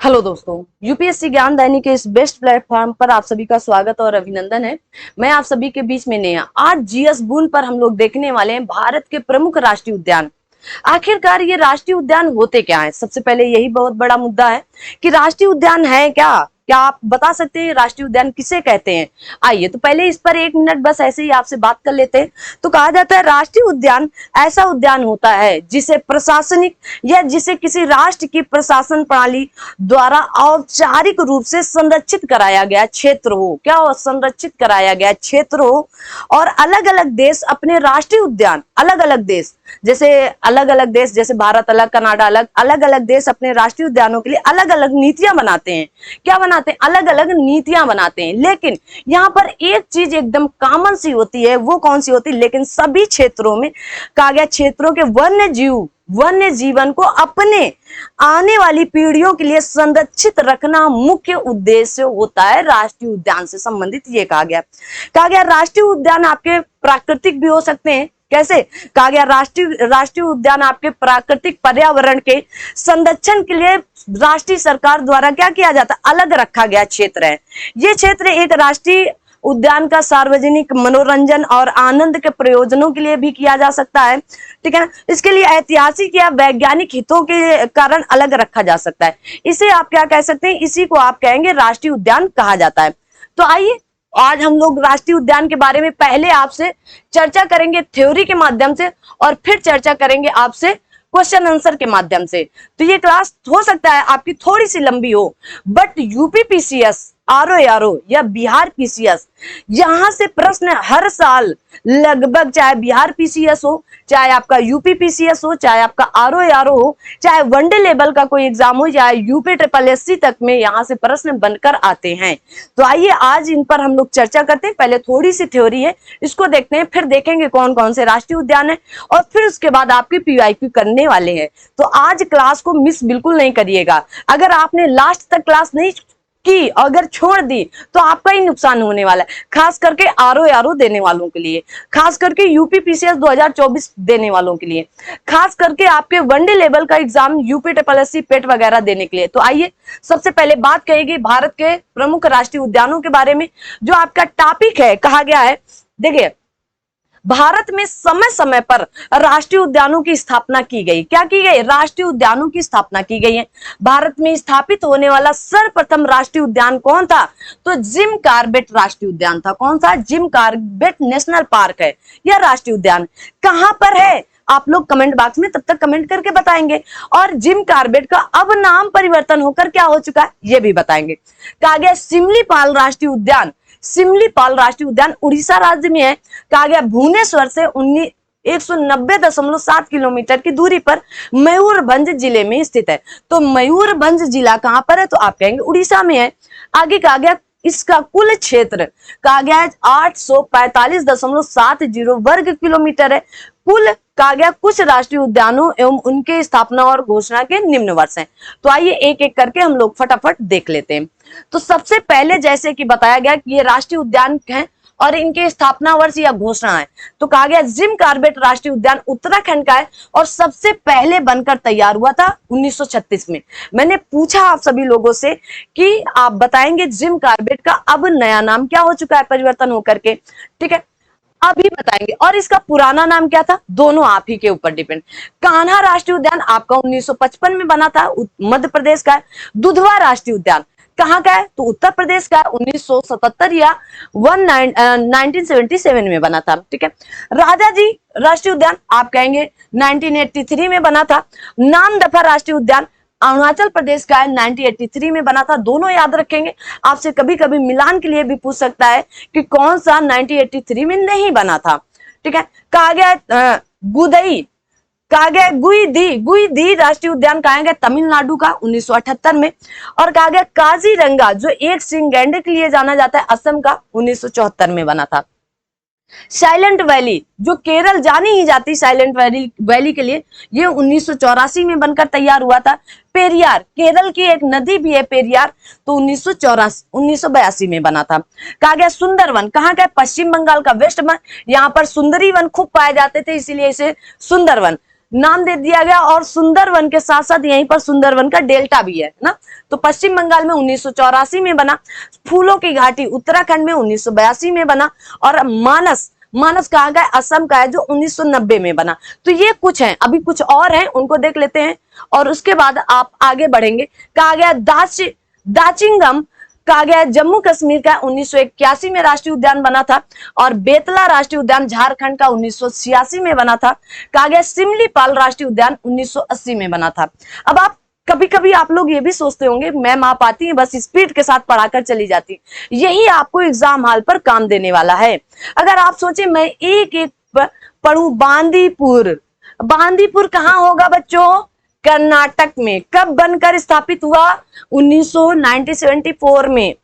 Hello दोस्तों, UPSC ज्ञान दैनिक के इस बेस्ट प्लेटफॉर्म पर आप सभी का स्वागत और अभिनंदन है। मैं आप सभी के बीच में नेहा। आज जीएस बून पर हम लोग देखने वाले हैं भारत के प्रमुख राष्ट्रीय उद्यान। आखिरकार ये राष्ट्रीय उद्यान होते क्या है? सबसे पहले यही बहुत बड़ा मुद्दा है कि राष्ट्रीय उद्यान है क्या। क्या आप बता सकते हैं राष्ट्रीय उद्यान किसे कहते हैं? आइए तो पहले इस पर एक मिनट बस ऐसे ही आपसे बात कर लेते हैं। तो कहा जाता है राष्ट्रीय उद्यान ऐसा उद्यान होता है जिसे प्रशासनिक या जिसे किसी राष्ट्र की प्रशासन प्रणाली द्वारा औपचारिक रूप से संरक्षित कराया गया क्षेत्र हो। क्या हो? संरक्षित कराया गया क्षेत्र हो। और अलग अलग देश अपने राष्ट्रीय उद्यान, अलग अलग देश जैसे भारत अलग, कनाडा अलग, अलग अलग देश अपने राष्ट्रीय उद्यानों के लिए अलग अलग नीतियां बनाते हैं। क्या बनाते हैं? अलग अलग नीतियां बनाते हैं। लेकिन यहाँ पर एक चीज एकदम कॉमन सी होती है, वो कौन सी होती है? लेकिन सभी क्षेत्रों में कहा गया क्षेत्रों के वन्य जीवन को अपने आने वाली पीढ़ियों के लिए संरक्षित रखना मुख्य उद्देश्य होता है राष्ट्रीय उद्यान से संबंधित। ये कहा गया राष्ट्रीय उद्यान आपके प्राकृतिक भी हो सकते हैं। कैसे? कहा गया राष्ट्रीय उद्यान आपके प्राकृतिक पर्यावरण के संरक्षण के लिए राष्ट्रीय सरकार द्वारा क्या किया जाता है? अलग रखा गया क्षेत्र है। ये क्षेत्र एक राष्ट्रीय उद्यान का सार्वजनिक मनोरंजन और आनंद के प्रयोजनों के लिए भी किया जा सकता है। ठीक है ना? इसके लिए ऐतिहासिक या वैज्ञानिक हितों के कारण अलग रखा जा सकता है। इसे आप क्या कह सकते हैं? इसी को आप कहेंगे राष्ट्रीय उद्यान कहा जाता है। तो आइए आज हम लोग राष्ट्रीय उद्यान के बारे में पहले आपसे चर्चा करेंगे थ्योरी के माध्यम से, और फिर चर्चा करेंगे आपसे क्वेश्चन आंसर के माध्यम से। तो ये क्लास हो सकता है आपकी थोड़ी सी लंबी हो, बट यूपी पीसीएस, आरओ या बिहार पीसीएस, यहां से प्रश्न हर साल लगभग, चाहे बिहार पीसीएस हो, चाहे आपका यूपी पीसीएस हो, चाहे आपका आरओ हो, चाहे वनडे लेवल का कोई एग्जाम हो, चाहे यूपी ट्रिपल एससी तक में यहां से प्रश्न बनकर आते हैं। तो आइए आज इन पर हम लोग चर्चा करते हैं। पहले थोड़ी सी थ्योरी है, इसको देखते हैं, फिर देखेंगे कौन कौन से राष्ट्रीय उद्यान है, और फिर उसके बाद आपकी पीवाईक्यू करने वाले हैं। तो आज क्लास को मिस बिल्कुल नहीं करिएगा। अगर आपने लास्ट तक क्लास नहीं की, अगर छोड़ दी, तो आपका ही नुकसान होने वाला है। खास करके आरओ देने वालों के लिए, खास करके यूपी पीसीएस 2024 देने वालों के लिए, खास करके आपके वनडे लेवल का एग्जाम यूपी ट्रिपल एससी पेट वगैरह देने के लिए। तो आइए सबसे पहले बात करेगी भारत के प्रमुख राष्ट्रीय उद्यानों के बारे में। जो आपका टॉपिक है, कहा गया है, देखिए भारत में समय समय पर राष्ट्रीय उद्यानों की स्थापना की गई। क्या की गई? राष्ट्रीय उद्यानों की स्थापना की गई है। भारत में स्थापित होने वाला सर्वप्रथम राष्ट्रीय उद्यान कौन था? तो जिम कॉर्बेट राष्ट्रीय उद्यान था। कौन सा? जिम कॉर्बेट नेशनल पार्क है यह राष्ट्रीय उद्यान। कहां पर है? आप लोग कमेंट बॉक्स में तब तक कमेंट करके बताएंगे। और जिम कॉर्बेट का अब नाम परिवर्तन होकर क्या हो चुका है, यह भी बताएंगे। कहा गया सिमलीपाल राष्ट्रीय उद्यान, सिमलीपाल राष्ट्रीय उद्यान उड़ीसा राज्य में है। कहा गया भुवनेश्वर से 190.7 किलोमीटर की दूरी पर मयूरभंज जिले में स्थित है। तो मयूरभंज जिला कहां पर है? तो आप कहेंगे उड़ीसा में है। आगे कहा गया इसका कुल क्षेत्र कहा गया 845.70 वर्ग किलोमीटर है। कुल कहा गया कुछ राष्ट्रीय उद्यानों एवं उनके स्थापना और घोषणा के निम्न वर्ष हैं। तो आइए एक एक करके हम लोग फटाफट देख लेते हैं। तो सबसे पहले जैसे कि बताया गया कि ये राष्ट्रीय उद्यान हैं और इनके स्थापना वर्ष या घोषणा है। तो कहा गया जिम कॉर्बेट राष्ट्रीय उद्यान उत्तराखंड का है और सबसे पहले बनकर तैयार हुआ था 1936 में। मैंने पूछा आप सभी लोगों से कि आप बताएंगे जिम कॉर्बेट का अब नया नाम क्या हो चुका है परिवर्तन होकर के। ठीक है, अभी बताएंगे। और इसका पुराना नाम क्या था? दोनों आप ही के ऊपर डिपेंड। कान्हा राष्ट्रीय उद्यान आपका 1955 में बना था, मध्य प्रदेश का है। दुधवा राष्ट्रीय उद्यान कहाँ का है? तो उत्तर प्रदेश का 1977 या 1977 में बना था। ठीक है। राजा जी राष्ट्रीय उद्यान आप कहेंगे 1983 में बना था। नामदफा राष्ट्रीय उद्यान अरुणाचल प्रदेश का है, 1983 में बना था। दोनों याद रखेंगे। आपसे कभी कभी मिलान के लिए भी पूछ सकता है कि कौन सा 1983 में नहीं बना था। ठीक है। कहा गया गुदई, कहा गया गुईदी राष्ट्रीय उद्यान कहा गया तमिलनाडु का 1978 में। और कहा गया काजीरंगा जो एक सिंह गैंडे के लिए जाना जाता है, असम का 1974 में बना था। साइलेंट वैली जो केरल जानी ही जाती साइलेंट वैली के लिए, ये 1984 में बनकर तैयार हुआ था। पेरियार केरल की एक नदी भी है पेरियार, तो 1982 में बना था। कहा गया सुंदरवन कहाँ का? पश्चिम बंगाल का वेस्ट वन। यहाँ पर सुंदरी वन खूब पाए जाते थे, इसीलिए इसे सुंदरवन नाम दे दिया गया, और सुंदरवन के साथ साथ यहीं पर सुंदरवन का डेल्टा भी है ना। तो पश्चिम बंगाल में 1984 में बना, फूलों की घाटी उत्तराखंड में 1982 में बना, और मानस, मानस कहा गया असम का है जो 1990 में बना। तो ये कुछ हैं, अभी कुछ और हैं उनको देख लेते हैं और उसके बाद आप आगे बढ़ेंगे। कहा गया दाचिंगम कहा गया जम्मू कश्मीर का 1981 में राष्ट्रीय उद्यान बना था, और बेतला राष्ट्रीय उद्यान झारखंड का 1986 में बना था। कहा गया सिमलीपाल राष्ट्रीय उद्यान 1980 में बना था। अब आप कभी कभी आप लोग ये भी सोचते होंगे मैम आप आती हैं बस स्पीड के साथ पढ़ाकर चली जाती, यही आपको एग्जाम हॉल पर काम देने वाला है। अगर आप सोचे मैं एक एक पढ़ूं, बांदीपुर, बांदीपुर कहाँ होगा बच्चों? कर्नाटक में। कब बनकर स्थापित हुआ? 1974 में।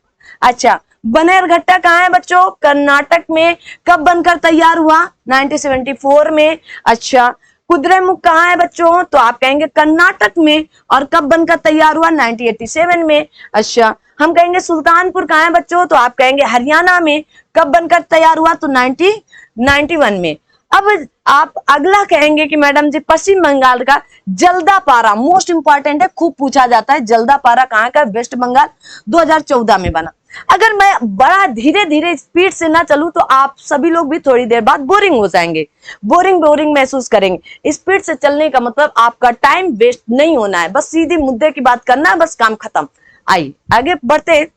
अच्छा, बनेरघट्टा कहाँ है बच्चों? कर्नाटक में। कब बनकर तैयार हुआ? 1974 में। अच्छा, कुद्रेमुख कहाँ है बच्चों? तो आप कहेंगे कर्नाटक में। और कब बनकर तैयार हुआ? 1987 में। अच्छा, हम कहेंगे सुल्तानपुर कहाँ है बच्चों? तो आप कहेंगे हरियाणा में। कब बनकर तैयार हुआ? तो 1991 में। अब आप अगला कहेंगे कि मैडम जी पश्चिम बंगाल का जल्दापारा, मोस्ट इंपॉर्टेंट है, खूब पूछा जाता है। जल्दापारा कहाँ का? वेस्ट बंगाल, 2014 में बना। अगर मैं बड़ा धीरे धीरे स्पीड से ना चलूं तो आप सभी लोग भी थोड़ी देर बाद बोरिंग हो जाएंगे, बोरिंग महसूस करेंगे। स्पीड से चलने का मतलब आपका टाइम वेस्ट नहीं होना है, बस सीधी मुद्दे की बात करना है, बस काम खत्म। आइए आगे बढ़ते हैं।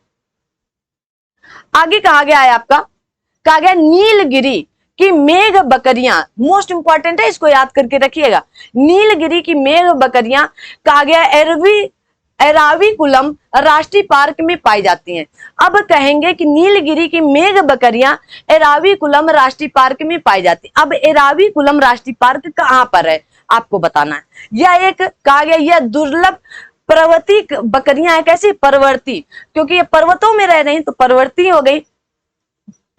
आगे कहा गया है आपका, कहा गया नीलगिरी की मेघ बकरियां, मोस्ट इंपॉर्टेंट है, इसको याद करके रखिएगा। नीलगिरी की मेघ बकरियां कहा गया एराविकुलम राष्ट्रीय पार्क में पाई जाती हैं। अब कहेंगे कि नीलगिरी की मेघ बकरियां एराविकुलम राष्ट्रीय पार्क में पाई जाती। अब एराविकुलम राष्ट्रीय पार्क कहां पर है आपको बताना है। यह एक कहा गया यह दुर्लभ पर्वतीय बकरियां है। कैसी? पर्वतीय, क्योंकि ये पर्वतों में रह रही तो पर्वतीय हो गई,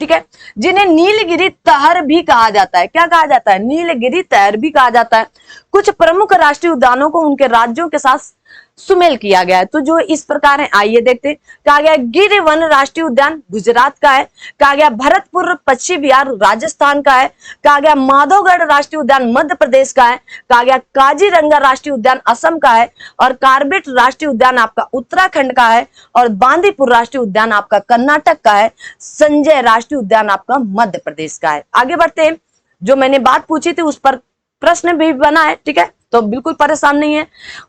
ठीक है। जिन्हें नीलगिरी तहर भी कहा जाता है। क्या कहा जाता है? नीलगिरी तहर भी कहा जाता है। कुछ प्रमुख राष्ट्रीय उद्यानों को उनके राज्यों के साथ सुमेल किया गया है, तो जो इस प्रकार है आइए देखते हैं। कहा गया गिर वन राष्ट्रीय उद्यान गुजरात का है। कहा गया भरतपुर पश्चिम बिहार राजस्थान का है। कहा गया माधवगढ़ राष्ट्रीय उद्यान मध्य प्रदेश का है। कहा गया काजीरंगा राष्ट्रीय उद्यान असम का है, और कार्बेट राष्ट्रीय उद्यान आपका उत्तराखंड का है, और बांदीपुर राष्ट्रीय उद्यान आपका कर्नाटक का है। संजय राष्ट्रीय उद्यान आपका मध्य प्रदेश का है। आगे बढ़ते हैं। जो मैंने बात पूछी थी उस पर प्रश्न भी बना है, ठीक है, तो बिल्कुल परेशान नहीं है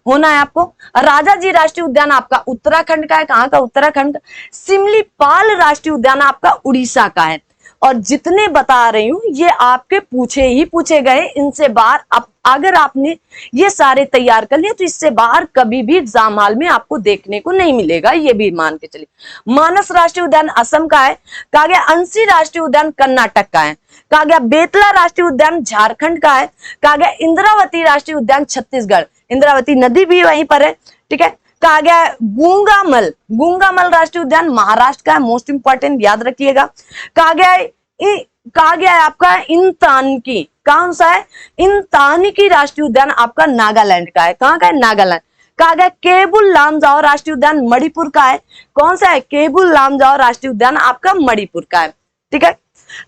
होना है आपको। राजाजी राष्ट्रीय उद्यान आपका उत्तराखंड का है। कहां का? उत्तराखंड। सिमलीपाल राष्ट्रीय उद्यान आपका उड़ीसा का है। और जितने बता रही हूं ये आपके पूछे ही पूछे गए, इनसे बाहर अगर आपने ये सारे तैयार कर लिए तो इससे बाहर कभी भी एग्जाम हॉल में आपको देखने को नहीं मिलेगा, ये भी मान के चलिए। मानस राष्ट्रीय उद्यान असम का है। कहा गया अंशी राष्ट्रीय उद्यान कर्नाटक का है। कहा गया बेतला राष्ट्रीय उद्यान झारखंड का है। कहा गया इंद्रावती राष्ट्रीय उद्यान छत्तीसगढ़, इंद्रावती नदी भी वहीं पर है, ठीक है। कहा गया गूंगामल राष्ट्रीय उद्यान महाराष्ट्र का है, मोस्ट इंपॉर्टेंट याद रखिएगा। कहा गया है आपका इंतानकी, कौन सा है? इंतानकी राष्ट्रीय उद्यान आपका नागालैंड का है। कहां का है? नागालैंड। कहा गया केबुल लामजाओ राष्ट्रीय उद्यान मणिपुर का है। कौन सा है? केबुल लामजाओ राष्ट्रीय उद्यान आपका मणिपुर का है, ठीक है।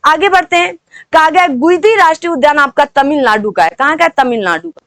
आगे बढ़ते हैं। कहा गया गुइदी राष्ट्रीय उद्यान आपका तमिलनाडु का है। कहां का है? तमिलनाडु का।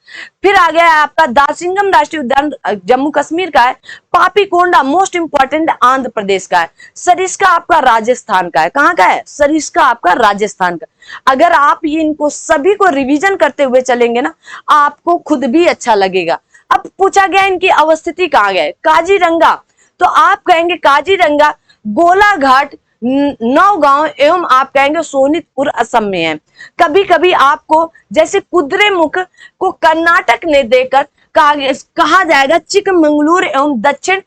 फिर आ गया है आपका दासिंगम राष्ट्रीय उद्यान जम्मू कश्मीर का है। पापीकोंडा मोस्ट इंपॉर्टेंट आंध्र प्रदेश का है। सरिस्का आपका राजस्थान का है। कहां का है? सरिस्का आपका राजस्थान का। अगर आप ये इनको सभी को रिवीजन करते हुए चलेंगे ना आपको खुद भी अच्छा लगेगा। अब पूछा गया इनकी अवस्थिति कहां गया है? काजीरंगा, तो आप कहेंगे काजीरंगा गोलाघाट नौगांव एवं आप कहेंगे सोनितपुर असम में है। कभी कभी आपको जैसे कुद्रेमुख को कर्नाटक ने देकर कहा जाएगा चिकमंगलुरु एवं दक्षिण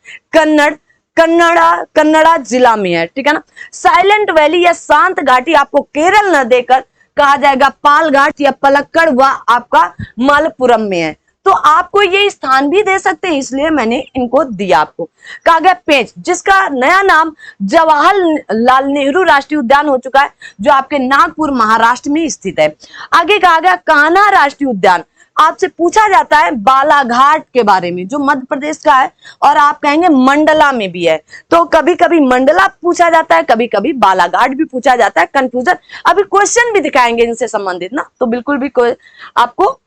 कन्नड़ा जिला में है, ठीक है ना। साइलेंट वैली या शांत घाटी आपको केरल न देकर कहा जाएगा पालघाट या पलक्कड़ व आपका मलप्पुरम में है। तो आपको ये स्थान भी दे सकते हैं, इसलिए मैंने इनको दिया आपको। कहा गया पेंच, जिसका नया नाम जवाहरलाल नेहरू राष्ट्रीय उद्यान हो चुका है, जो आपके नागपुर महाराष्ट्र में स्थित है। आगे कहा गया कान्हा राष्ट्रीय उद्यान, आपसे पूछा जाता है बालाघाट के बारे में जो मध्य प्रदेश का है, और आप कहेंगे मंडला में भी है। तो कभी कभी मंडला पूछा जाता है, कभी कभी बालाघाट भी पूछा जाता है, कंफ्यूजन। अभी क्वेश्चन भी दिखाएंगे इनसे संबंधित ना, तो बिल्कुल भी आपको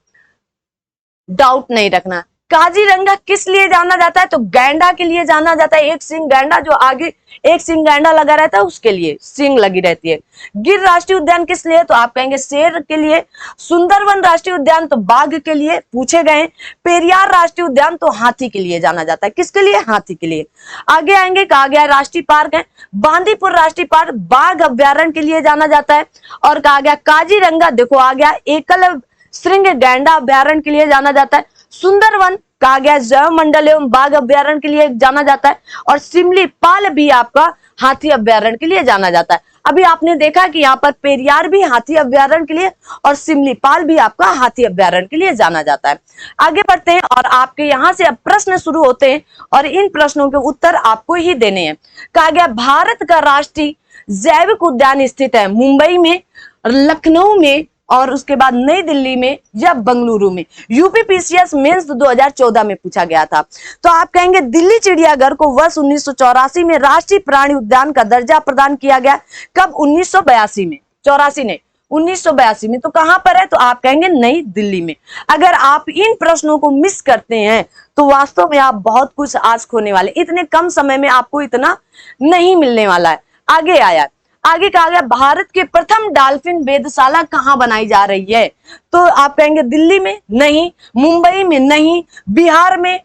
डाउट नहीं रखना। काजीरंगा किस लिए जाना जाता है? तो गैंडा के लिए जाना जाता है। एक सिंग गैंडा जो आगे एक सिंग गैंडा लगा रहता है उसके लिए सिंग लगी रहती है। गिर राष्ट्रीय उद्यान किस लिए? तो आप कहेंगे शेर के लिए। सुंदरवन राष्ट्रीय उद्यान तो बाघ के लिए पूछे गए। पेरियार राष्ट्रीय उद्यान तो हाथी के लिए जाना जाता है। किसके लिए? हाथी के लिए। आगे आएंगे, कहा गया राष्ट्रीय पार्क है बांदीपुर राष्ट्रीय पार्क बाघ अभ्यारण्य के लिए जाना जाता है। और कहा गया काजीरंगा, देखो आ गया, एकल श्रृंग गैंडा अभ्यारण्य के लिए जाना जाता है। सुंदरवन कहा गया जैव मंडल एवं बाघ अभ्यारण्य के लिए जाना जाता है। और सिमलीपाल भी आपका हाथी अभ्यारण्य के लिए जाना जाता है। अभी आपने देखा कि यहाँ पर पेरियार भी हाथी अभ्यारण्य के लिए और सिमलीपाल भी आपका हाथी अभ्यारण्य के लिए जाना जाता है। आगे बढ़ते हैं और आपके यहाँ से अब प्रश्न शुरू होते हैं और इन प्रश्नों के उत्तर आपको ही देने हैं। कहा गया भारत का राष्ट्रीय जैविक उद्यान स्थित है मुंबई में, लखनऊ में और उसके बाद नई दिल्ली में या बेंगलुरु में। यूपीपीसीएस मेंस 2014 में पूछा गया था। तो आप कहेंगे दिल्ली चिड़ियाघर को वर्ष 1984 में राष्ट्रीय प्राणी उद्यान का दर्जा प्रदान किया गया। कब? 1982 में। 84 ने 1982 में। तो कहां पर है? तो आप कहेंगे नई दिल्ली में। अगर आप इन प्रश्नों को मिस करते हैं तो वास्तव में आप बहुत कुछ आज खोने वाले। इतने कम समय में आपको इतना नहीं मिलने वाला है। आगे आया, आगे कहा गया भारत के प्रथम डॉल्फिन वेधशाला कहां बनाई जा रही है? तो आप कहेंगे दिल्ली में नहीं, मुंबई में नहीं, बिहार में,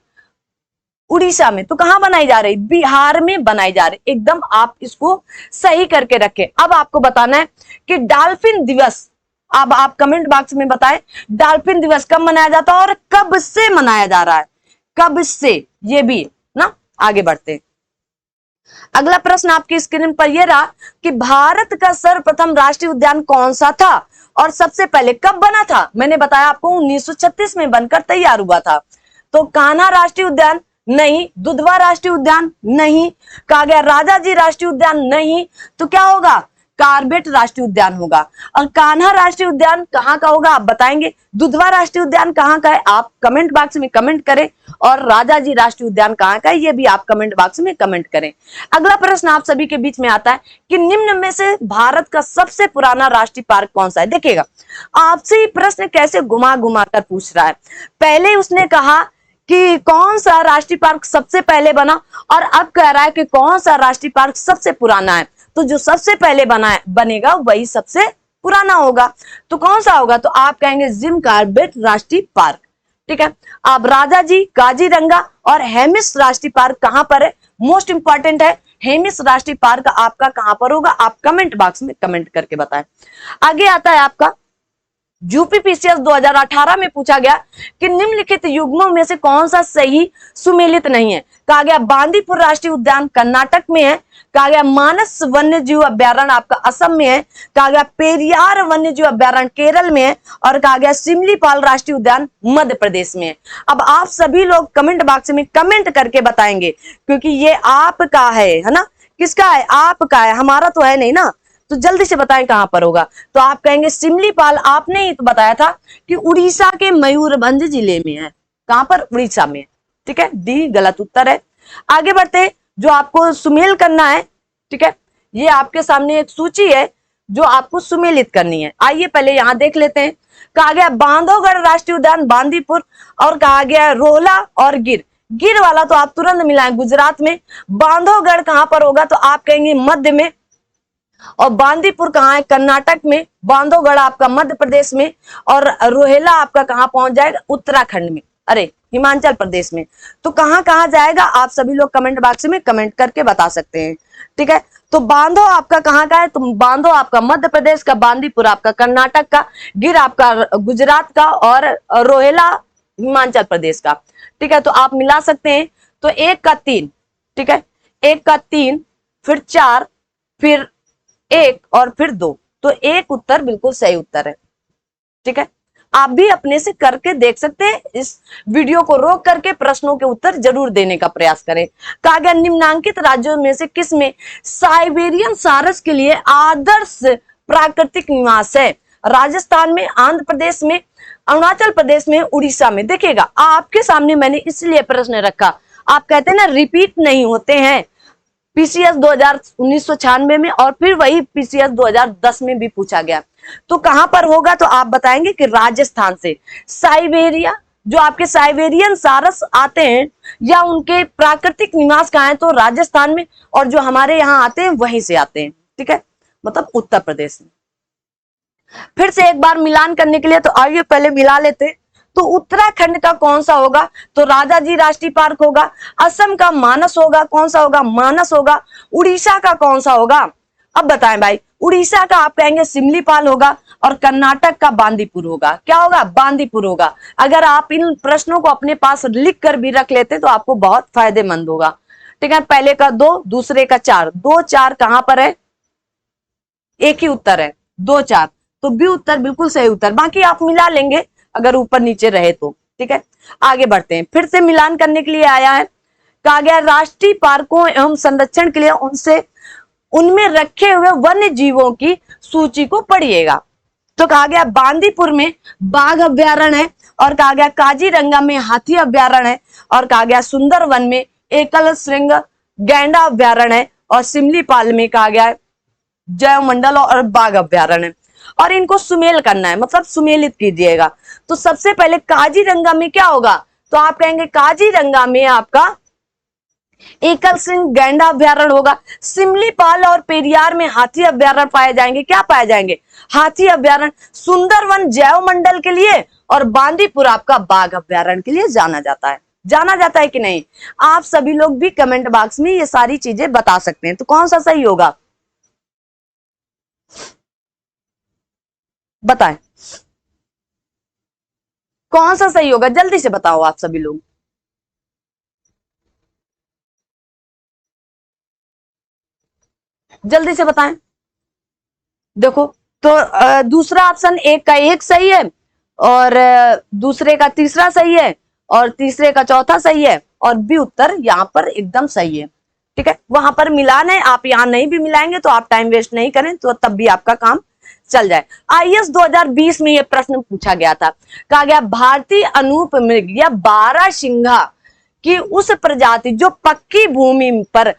उड़ीसा में। तो कहां बनाई जा रही? बिहार में बनाई जा रही। एकदम आप इसको सही करके रखें। अब आपको बताना है कि डॉल्फिन दिवस, अब आप कमेंट बॉक्स में बताएं डॉल्फिन दिवस कब मनाया जाता है और कब से मनाया जा रहा है, कब से, ये भी ना। आगे बढ़ते हैं। अगला प्रश्न आपकी स्क्रीन पर यह रहा कि भारत का सर्वप्रथम राष्ट्रीय उद्यान कौन सा था और सबसे पहले कब बना था? मैंने बताया आपको 1936 में बनकर तैयार हुआ था। तो कान्हा राष्ट्रीय उद्यान नहीं, दुधवा राष्ट्रीय उद्यान नहीं, कहा गया राजाजी राष्ट्रीय उद्यान नहीं। तो क्या होगा? कार्बेट राष्ट्रीय उद्यान होगा। और कान्हा राष्ट्रीय उद्यान कहां का होगा आप बताएंगे। दुधवा राष्ट्रीय उद्यान कहां का है आप कमेंट बॉक्स में कमेंट करें। और राजाजी राष्ट्रीय उद्यान कहां का है ये भी आप कमेंट बॉक्स में कमेंट करें। अगला प्रश्न आप सभी के बीच में आता है कि निम्न में से भारत का सबसे पुराना राष्ट्रीय पार्क कौन सा है? देखिएगा आपसे ये प्रश्न कैसे घुमा घुमा कर पूछ रहा है। पहले उसने कहा कि कौन सा राष्ट्रीय पार्क सबसे पहले बना और अब कह रहा है कि कौन सा राष्ट्रीय पार्क सबसे पुराना है। तो जो सबसे पहले बनेगा वही सबसे पुराना होगा। तो कौन सा होगा? तो आप कहेंगे जिम कॉर्बेट राष्ट्रीय पार्क। ठीक है। अब राजाजी, काजीरंगा और हेमिस राष्ट्रीय पार्क कहां पर है? मोस्ट इंपॉर्टेंट है, हेमिस राष्ट्रीय पार्क आपका कहां पर होगा? आप कमेंट बॉक्स में कमेंट करके बताएं। आगे आता है आपका यूपीपीसीएस 2018 में पूछा गया कि निम्नलिखित युग्मों में से कौन सा सही सुमेलित नहीं है। कहा गया बांदीपुर राष्ट्रीय उद्यान कर्नाटक में है। कहा गया मानस वन्य जीव अभ्यारण्य आपका असम में है। कहा गया पेरियार वन्य जीव अभ्यारण्य केरल में है। और कहा गया सिमलीपाल राष्ट्रीय उद्यान मध्य प्रदेश में है। अब आप सभी लोग कमेंट बॉक्स में कमेंट करके बताएंगे क्योंकि ये आपका है ना। किसका है? आपका है, हमारा तो है नहीं ना। तो जल्दी से बताएं कहां पर होगा। तो आप कहेंगे सिमलीपाल। आपने ही तो बताया था कि उड़ीसा के मयूरभंज जिले में है। कहां पर? उड़ीसा में। ठीक है, डी गलत उत्तर है। आगे बढ़ते, जो आपको सुमेल करना है। ठीक है, ये आपके सामने एक सूची है जो आपको सुमेलित करनी है। आइए पहले यहां देख लेते हैं। कहा गया बांधवगढ़ राष्ट्रीय उद्यान बांदीपुर और कहा गया रोहला और गिर। गिर वाला तो आप तुरंत मिलाएं गुजरात में। बांधवगढ़ कहां पर होगा? तो आप कहेंगे मध्य में। और बांदीपुर कहाँ है? कर्नाटक में। बांधवगढ़ आपका मध्य प्रदेश में। और रोहेला आपका कहाँ पहुंच जाएगा? उत्तराखंड में, अरे हिमाचल प्रदेश में। तो कहाँ कहाँ जाएगा आप सभी लोग कमेंट बॉक्स में कमेंट करके बता सकते हैं। ठीक है, तो बांधो आपका कहाँ का है? तो बांधो आपका मध्य प्रदेश का, बांदीपुर आपका कर्नाटक का, गिर आपका गुजरात का और रोहेला हिमाचल प्रदेश का। ठीक है, तो आप मिला सकते हैं। तो 1 का 3, ठीक है, 1 का 3 फिर 4 फिर 1 और फिर 2। तो 1 उत्तर बिल्कुल सही उत्तर है। ठीक है, आप भी अपने से करके देख सकते हैं। इस वीडियो को रोक करके प्रश्नों के उत्तर जरूर देने का प्रयास करें। कहा गया निम्नांकित राज्यों में से किसमें साइबेरियन सारस के लिए आदर्श प्राकृतिक निवास है? राजस्थान में, आंध्र प्रदेश में, अरुणाचल प्रदेश में, उड़ीसा में। देखिएगा आपके सामने मैंने इसलिए प्रश्न रखा, आप कहते हैं ना रिपीट नहीं होते हैं। पीसीएस 1996 में और फिर वही पीसीएस 2010 में भी पूछा गया। तो कहां पर होगा? तो आप बताएंगे कि राजस्थान से। साइबेरिया जो आपके साइबेरियन सारस आते हैं या उनके प्राकृतिक निवास कहाँ है, तो राजस्थान में, और जो हमारे यहाँ आते हैं वहीं से आते हैं, ठीक है, मतलब उत्तर प्रदेश में। फिर से एक बार मिलान करने के लिए तो आइए पहले मिला लेते। तो उत्तराखंड का कौन सा होगा, तो राजाजी राष्ट्रीय पार्क होगा। असम का मानस होगा, कौन सा होगा, मानस होगा। उड़ीसा का कौन सा होगा, अब बताएं भाई। उड़ीसा का आप कहेंगे सिमलीपाल होगा, और कर्नाटक का बांदीपुर होगा। क्या होगा, बांदीपुर होगा। अगर आप इन प्रश्नों को अपने पास लिख कर भी रख लेते तो आपको बहुत फायदेमंद होगा, ठीक है। पहले का 2, दूसरे का 4, 2 4 कहां पर है, एक ही उत्तर है 2 4, तो बी उत्तर बिल्कुल सही उत्तर। बाकी आप मिला लेंगे अगर ऊपर नीचे रहे तो, ठीक है। आगे बढ़ते हैं, फिर से मिलान करने के लिए आया है। कहा गया राष्ट्रीय पार्कों एवं संरक्षण के लिए उनमें रखे हुए वन्य जीवों की सूची को पढ़िएगा। तो कहा गया बांदीपुर में बाघ अभ्यारण्य है, और कहा गया काजीरंगा में हाथी अभ्यारण्य है, और कहा गया सुंदरवन में एकल श्रृंग गैंडा अभ्यारण्य है, और सिमलीपाल में कहा गया जैव मंडल और बाघ अभ्यारण्य। और इनको सुमेल करना है, मतलब सुमेलित कीजिएगा। तो सबसे पहले काजीरंगा में क्या होगा, तो आप कहेंगे काजीरंगा में आपका एकल श्रृंग गैंडा अभ्यारण्य होगा। सिमलीपाल और पेरियार में हाथी अभ्यारण्य पाए जाएंगे। क्या पाए जाएंगे, हाथी अभ्यारण्य। सुंदरवन जैव मंडल के लिए, और बांदीपुर आपका बाघ अभ्यारण्य के लिए जाना जाता है। जाना जाता है कि नहीं, आप सभी लोग भी कमेंट बॉक्स में ये सारी चीजें बता सकते हैं। तो कौन सा सही होगा, बताएं कौन सा सही होगा, जल्दी से बताओ आप सभी लोग। जल्दी से बताएं। देखो तो दूसरा ऑप्शन एक का एक सही है, और दूसरे का तीसरा सही है, और तीसरे का चौथा सही है, और बी उत्तर यहां पर एकदम सही है, ठीक है। वहां पर मिलान है, आप यहां नहीं भी मिलाएंगे तो आप टाइम वेस्ट नहीं करें, तो तब भी आपका काम चल जाए। आईएएस 2020 में यह प्रश्न पूछा गया था। कहा गया भारतीय अनूप मृग या बारहसिंघा की उस प्रजाति जो पक्की भूमि पर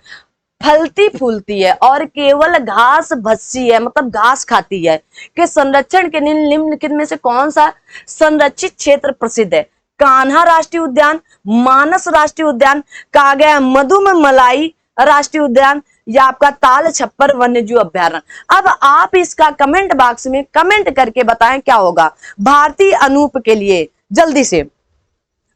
फलती फूलती है और केवल घास भस्सी है, मतलब घास खाती है, के संरक्षण के निम्नलिखित में से कौन सा संरक्षित क्षेत्र प्रसिद्ध है। कान्हा राष्ट्रीय उद्यान, मानस राष्ट्रीय उद्यान, कहा गया मधुमलाई राष्ट्रीय उद्यान, या आपका ताल छप्पर वन्यजीव अभ्यारण्य। अब आप इसका कमेंट बॉक्स में कमेंट करके बताएं क्या होगा भारतीय अनूप के लिए, जल्दी से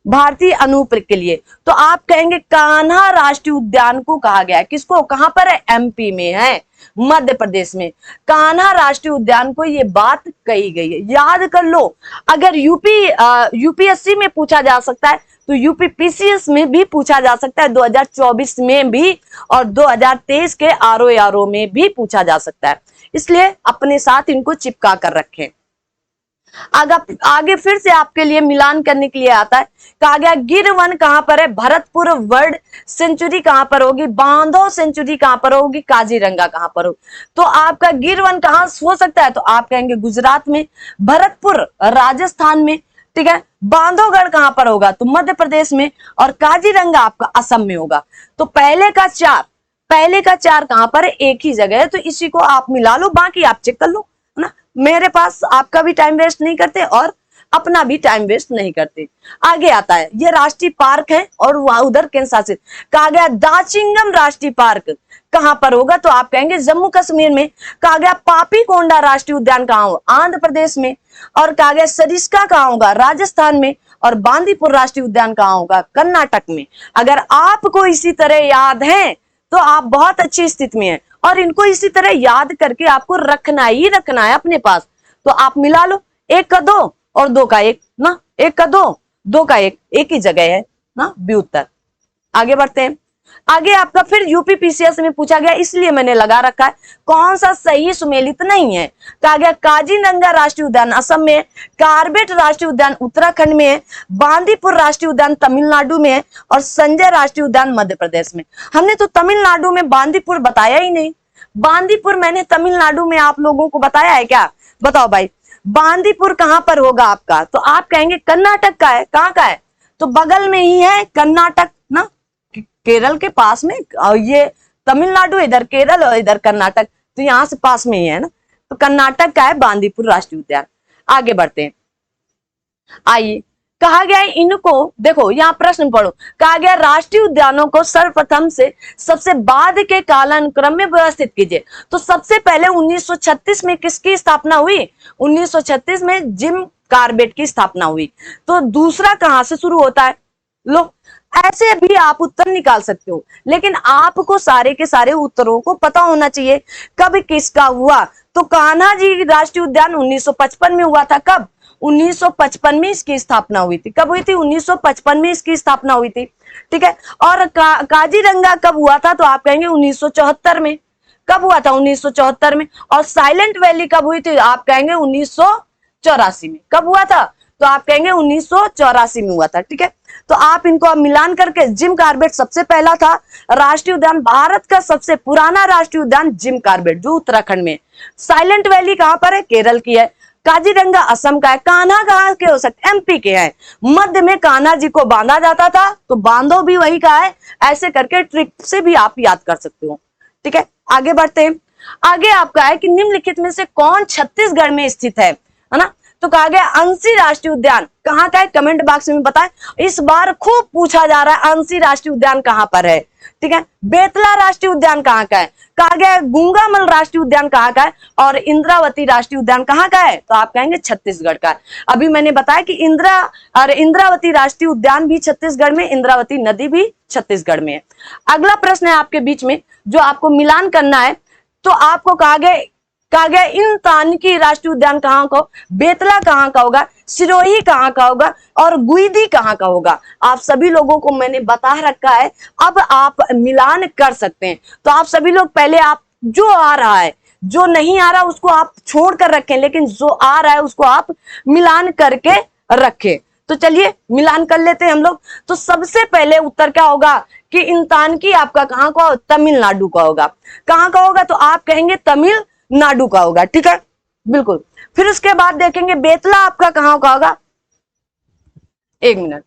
भारतीय अनूप के लिए। तो आप कहेंगे कान्हा राष्ट्रीय उद्यान को कहा गया है, किसको, कहां पर है, एमपी में है, मध्य प्रदेश में कान्हा राष्ट्रीय उद्यान को ये बात कही गई है। याद कर लो, अगर यूपीएससी में पूछा जा सकता है तो यूपी पीसीएस में भी पूछा जा सकता है, 2024 में भी, और 2023 के आरओ में भी पूछा जा सकता है। इसलिए अपने साथ इनको चिपका कर रखें। आगे फिर से आपके लिए मिलान करने के लिए आता है। कहा गया गिर वन कहां पर है, भरतपुर वर्ल्ड सेंचुरी कहां पर होगी, बांधव सेंचुरी कहां पर होगी, काजीरंगा कहां पर होगी। तो आपका गिर वन कहां हो सकता है, तो आप कहेंगे गुजरात में, भरतपुर राजस्थान में, ठीक है। बांधवगढ़ कहां पर होगा, तो मध्य प्रदेश में, और काजीरंगा आपका असम में होगा। तो पहले का चार कहां पर है, एक ही जगह है, तो इसी को आप मिला लो, बाकी आप चेक कर लो, है ना। मेरे पास आपका भी टाइम वेस्ट नहीं करते और अपना भी टाइम वेस्ट नहीं करते। आगे आता है, ये राष्ट्रीय पार्क है और वहां उधर केंद्र शासित। कहा गया दाचिंगम राष्ट्रीय पार्क कहां पर होगा, तो आप कहेंगे जम्मू कश्मीर में। कहा गया पापी कोंडा राष्ट्रीय उद्यान कहां होगा, आंध्र प्रदेश में। और कहा गया सरिस्का कहां होगा, राजस्थान में। और बांदीपुर राष्ट्रीय उद्यान कहां होगा, कर्नाटक में। अगर आपको इसी तरह याद है तो आप बहुत अच्छी स्थिति में हैं, और इनको इसी तरह याद करके आपको रखना ही रखना है अपने पास। तो आप मिला लो, 1 का 2 और 2 का 1 ना, 1 का 2, 2 का 1, एक ही जगह है ना, बी उत्तर। आगे बढ़ते हैं। आगे आपका फिर यूपी पीसीएस में पूछा गया, इसलिए मैंने लगा रखा है कौन सा सही सुमेलित नहीं है। कहा गया काजीरंगा राष्ट्रीय उद्यान असम में है, कार्बेट राष्ट्रीय उद्यान उत्तराखंड में है, बांदीपुर राष्ट्रीय उद्यान तमिलनाडु में है, और संजय राष्ट्रीय उद्यान मध्य प्रदेश में। हमने तो तमिलनाडु में बांदीपुर बताया ही नहीं। बांदीपुर मैंने तमिलनाडु में आप लोगों को बताया है क्या, बताओ भाई। बांदीपुर कहां पर होगा आपका, तो आप कहेंगे कर्नाटक का है। कहां का है, तो बगल में ही है कर्नाटक ना, केरल के पास में। और ये तमिलनाडु, इधर केरल और इधर कर्नाटक, तो यहां से पास में ही है ना। तो कर्नाटक का है बांदीपुर राष्ट्रीय उद्यान। आगे बढ़ते हैं, आइए। कहा गया है इनको, देखो यहाँ प्रश्न पढ़ो, कहा गया राष्ट्रीय उद्यानों को सर्वप्रथम से सबसे बाद के कालानुक्रम में व्यवस्थित कीजिए। तो सबसे पहले 1936 में किसकी स्थापना हुई? 1936 में जिम कॉर्बेट की स्थापना हुई। तो दूसरा कहां से शुरू होता है? लो, ऐसे भी आप उत्तर निकाल सकते हो, लेकिन आपको सारे के सारे उत्तरों को पता होना चाहिए। कब किसका हुआ? तो कान्हा जी राष्ट्रीय उद्यान 1955 में हुआ था। कब? 1955 में इसकी स्थापना हुई थी। कब हुई थी? 1955 में इसकी स्थापना हुई थी। ठीक है। और काजीरंगा कब हुआ था? तो आप कहेंगे 1974 में। कब हुआ था? 1974 में। और साइलेंट वैली कब हुई थी? आप कहेंगे 1984 में। कब हुआ था? तो आप कहेंगे 1984 में हुआ था। ठीक है। तो आप इनको अब मिलान करके, जिम कॉर्बेट सबसे पहला था राष्ट्रीय उद्यान, भारत का सबसे पुराना राष्ट्रीय उद्यान जिम कॉर्बेट जो उत्तराखंड में। साइलेंट वैली कहां पर है? केरल की है। काजीरंगा असम का है। कान्हा कहां के हो सकते? एमपी के हैं। मध्य में कान्हा जी को बांधा जाता था, तो बांधो भी वही का है। ऐसे करके ट्रिक से भी आप याद कर सकते हो। ठीक है, आगे बढ़ते हैं। आगे आपका है कि निम्नलिखित में से कौन छत्तीसगढ़ में स्थित है ना? तो कहा गया अंशी राष्ट्रीय उद्यान कहां का है? कमेंट बॉक्स में बताएं। इस बार खूब पूछा जा रहा है अंशी राष्ट्रीय उद्यान कहां पर है। ठीक है। बेतला राष्ट्रीय उद्यान कहां का है? कहा गया गूंगामल राष्ट्रीय उद्यान कहां का है? और इंद्रावती राष्ट्रीय उद्यान कहां का है? तो आप कहेंगे छत्तीसगढ़ का। अभी मैंने बताया कि इंद्रावती राष्ट्रीय उद्यान भी छत्तीसगढ़ में, इंद्रावती नदी भी छत्तीसगढ़ में है। अगला प्रश्न है आपके बीच में जो आपको मिलान करना है। तो आपको कहा गया इन तानकी राष्ट्रीय उद्यान कहां का? बेतला कहां का होगा? सिरोही कहां का होगा? और गुईदी कहां का होगा? आप सभी लोगों को मैंने बता रखा है, अब आप मिलान कर सकते हैं। तो आप सभी लोग पहले आप जो आ रहा है, जो नहीं आ रहा उसको आप छोड़ कर रखें, लेकिन जो आ रहा है उसको आप मिलान करके रखें। तो चलिए मिलान कर लेते हैं हम लोग। तो सबसे पहले उत्तर क्या होगा कि इंतानकी आपका कहां का? तमिलनाडु का होगा। कहां का होगा? तो आप कहेंगे तमिलनाडु का होगा। ठीक है, बिल्कुल। फिर उसके बाद देखेंगे बेतला आपका कहां का होगा? एक मिनट।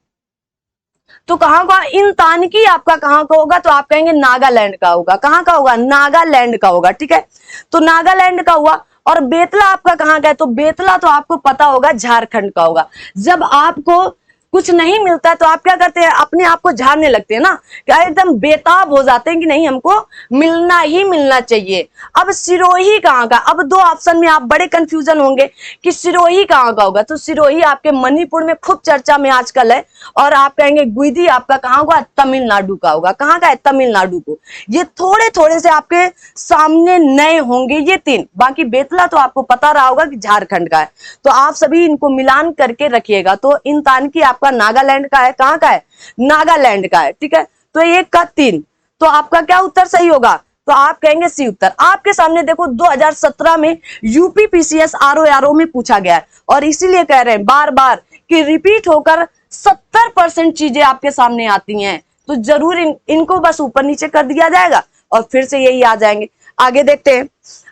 तो कहां का? इन तानकी आपका कहां का होगा? तो आप कहेंगे नागालैंड का होगा। कहां का होगा? नागालैंड का होगा। ठीक है, तो नागालैंड का हुआ। और बेतला आपका कहां का है? तो बेतला तो आपको पता होगा झारखंड का होगा। जब आपको कुछ नहीं मिलता है तो आप क्या करते हैं? अपने आप को झाड़ने लगते हैं ना, क्या एकदम बेताब हो जाते हैं कि नहीं हमको मिलना ही मिलना चाहिए। अब सिरोही कहां का? अब दो ऑप्शन में आप बड़े कंफ्यूजन होंगे कि सिरोही कहां का होगा। तो सिरोही आपके मणिपुर में खूब चर्चा में आजकल है। और आप कहेंगे गुईदी आपका कहां होगा? तमिलनाडु का होगा। कहां का है? तमिलनाडु को। ये थोड़े थोड़े से आपके सामने नए होंगे ये तीन, बाकी बेतला तो आपको पता रहा होगा कि झारखंड का है। तो आप सभी इनको मिलान करके रखिएगा। तो इन तानकी आपका नागालैंड का है। कहां का है? नागालैंड का है। ठीक है, तो एक का 3। तो आपका क्या उत्तर सही होगा? तो आप कहेंगे सी उत्तर। आपके सामने देखो 2017 में यूपी पीसीएस आरओ में पूछा गया है, और इसीलिए कह रहे हैं बार बार कि रिपीट होकर 70% चीजें आपके सामने आती हैं। तो जरूर इनको बस ऊपर नीचे कर दिया जाएगा और फिर से यही आ जाएंगे। आगे देखते हैं।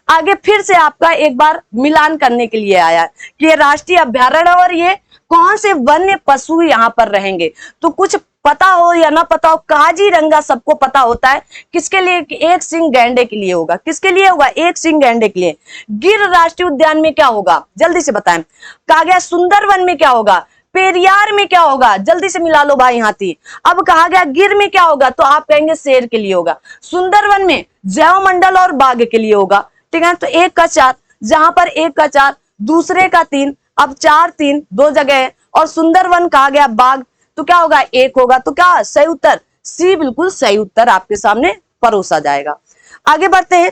आगे फिर से आपका एक बार मिलान करने के लिए आया कि ये राष्ट्रीय अभ्यारण्य और ये कौन से वन्य पशु यहाँ पर रहेंगे। तो कुछ पता हो या ना पता हो, काजीरंगा सबको पता होता है। किसके लिए? एक सिंह गैंडे के लिए होगा। किसके लिए होगा? एक सिंह गैंडे के लिए। गिर राष्ट्रीय उद्यान में क्या होगा? जल्दी से बताएं। कहा गया सुंदरवन में क्या होगा? पेरियार में क्या होगा? जल्दी से मिला लो भाई हाथी। अब कहा गया गिर में क्या होगा? तो आप कहेंगे शेर के लिए होगा। सुंदरवन में जैव मंडल और बाघ के लिए होगा। ठीक है, तो 1 का 4, जहां पर 1 का 4, दूसरे का 3, अब 4 3 दो जगह है। और सुंदरवन कहा गया बाघ, तो क्या होगा? 1 होगा। तो क्या सही उत्तर? सी बिल्कुल सही उत्तर आपके सामने परोसा जाएगा। आगे बढ़ते हैं।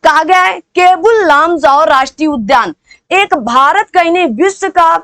कहा गया है केबुल लामजाओ राष्ट्रीय उद्यान एक भारत का ही नहीं विश्व का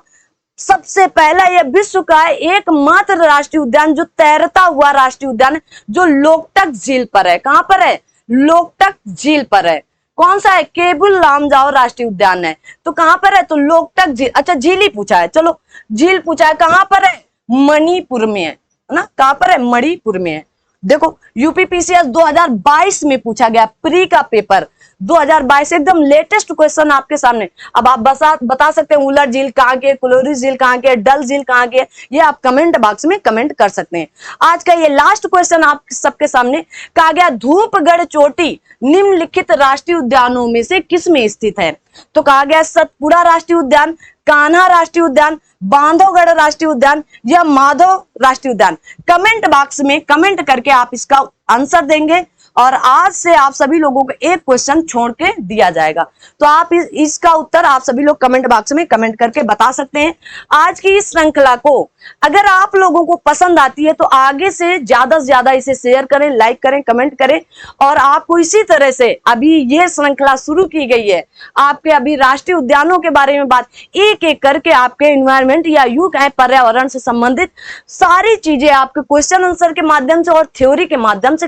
सबसे पहला, यह विश्व का एकमात्र राष्ट्रीय उद्यान जो तैरता हुआ राष्ट्रीय उद्यान है, जो लोकटक झील पर है। कहां पर है? लोकटक झील पर है। कौन सा है? केबुल लामजाओ राष्ट्रीय उद्यान है। तो कहां पर है? तो लोकटक झील। अच्छा, झील ही पूछा है, चलो झील पूछा है। कहां पर है? मणिपुर में है ना। कहां पर है? मणिपुर में है। देखो यूपी पीसीएस 2022 में पूछा गया, प्री का पेपर 2022, एकदम लेटेस्ट क्वेश्चन आपके सामने। अब आप बता सकते हैं उलर झील कहाँ के, कुलोरी झील कहाँ के, डल झील कहाँ के, ये आप कमेंट बॉक्स में कमेंट कर सकते हैं। आज का ये लास्ट क्वेश्चन आप सबके सामने। कहा गया धूपगढ़ चोटी निम्नलिखित राष्ट्रीय उद्यानों में से किस में स्थित है? तो कहा गया सतपुड़ा राष्ट्रीय उद्यान, कान्हा राष्ट्रीय उद्यान, बांधवगढ़ राष्ट्रीय उद्यान या माधव राष्ट्रीय उद्यान? कमेंट बॉक्स में कमेंट करके आप इसका आंसर देंगे और आज से आप सभी लोगों को एक क्वेश्चन छोड़ के दिया जाएगा। तो आप इसका उत्तर आप सभी लोग कमेंट बॉक्स में कमेंट करके बता सकते हैं। आज की इस श्रृंखला को अगर आप लोगों को पसंद आती है तो आगे से ज्यादा इसे शेयर करें, लाइक करें, कमेंट करें। और आपको इसी तरह से अभी ये श्रृंखला शुरू की गई है, आपके अभी राष्ट्रीय उद्यानों के बारे में बात एक एक करके आपके एनवायरमेंट या यूं कहें पर्यावरण से संबंधित सारी चीजें आपके क्वेश्चन आंसर के माध्यम से और थ्योरी के माध्यम से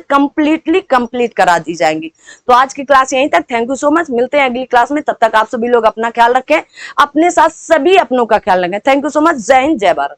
कंप्लीट करा दी जाएंगी। तो आज की क्लास यहीं तक। Thank you so much. मिलते हैं अगली क्लास में। तब तक आप सभी लोग अपना ख्याल रखें, अपने साथ सभी अपनों का ख्याल रखें। Thank you so much. जय हिंद, जय भारत।